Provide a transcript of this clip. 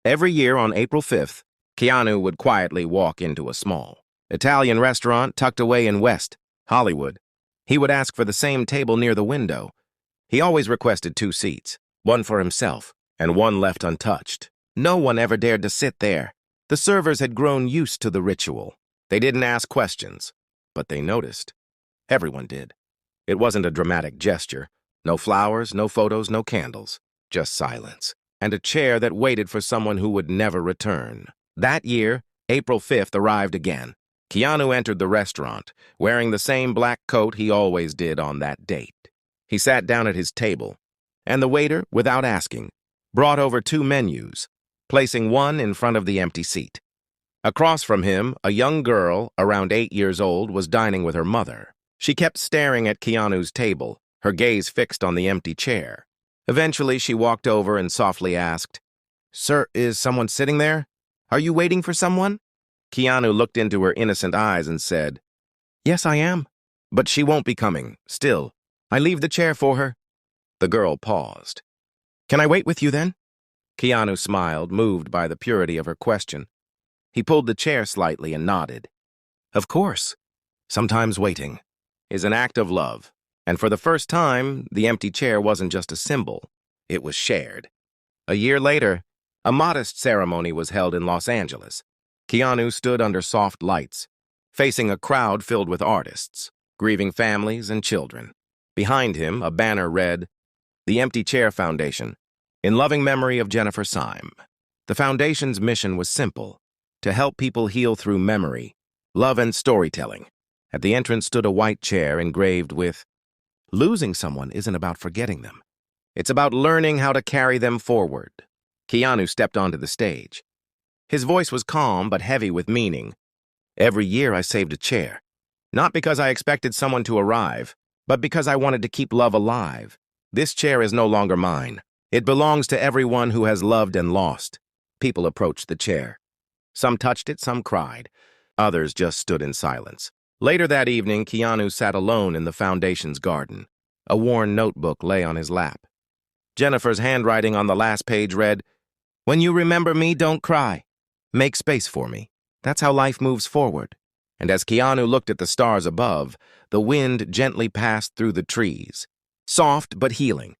Every year on April 5th, Keanu would quietly walk into a small Italian restaurant tucked away in West Hollywood. He would ask for the same table near the window. He always requested 2 seats, one for himself and one left untouched. No one ever dared to sit there. The servers had grown used to the ritual. They didn't ask questions, but they noticed. Everyone did. It wasn't a dramatic gesture. No flowers, no photos, no candles. Just silence. And a chair that waited for someone who would never return. That year, April 5th arrived again. Keanu entered the restaurant, wearing the same black coat he always did on that date. He sat down at his table, and the waiter, without asking, brought over 2 menus, placing one in front of the empty seat. Across from him, a young girl, around 8 years old, was dining with her mother. She kept staring at Keanu's table, her gaze fixed on the empty chair. Eventually, she walked over and softly asked, "Sir, is someone sitting there? Are you waiting for someone?" Keanu looked into her innocent eyes and said, "Yes, I am. But she won't be coming. Still, I leave the chair for her." The girl paused. "Can I wait with you then?" Keanu smiled, moved by the purity of her question. He pulled the chair slightly and nodded. Of course. Sometimes waiting is an act of love. And for the first time, the empty chair wasn't just a symbol. It was shared. A year later, a modest ceremony was held in Los Angeles. Keanu stood under soft lights, facing a crowd filled with artists, grieving families and children. Behind him, a banner read, "The Empty Chair Foundation, in loving memory of Jennifer Syme." The foundation's mission was simple, to help people heal through memory, love, and storytelling. At the entrance stood a white chair engraved with, "Losing someone isn't about forgetting them. It's about learning how to carry them forward." Keanu stepped onto the stage. His voice was calm but heavy with meaning. "Every year I saved a chair, not because I expected someone to arrive, but because I wanted to keep love alive. This chair is no longer mine. It belongs to everyone who has loved and lost." People approached the chair. Some touched it, some cried. Others just stood in silence. Later that evening, Keanu sat alone in the foundation's garden. A worn notebook lay on his lap. Jennifer's handwriting on the last page read, "When you remember me, don't cry. Make space for me. That's how life moves forward." And as Keanu looked at the stars above, the wind gently passed through the trees, soft but healing.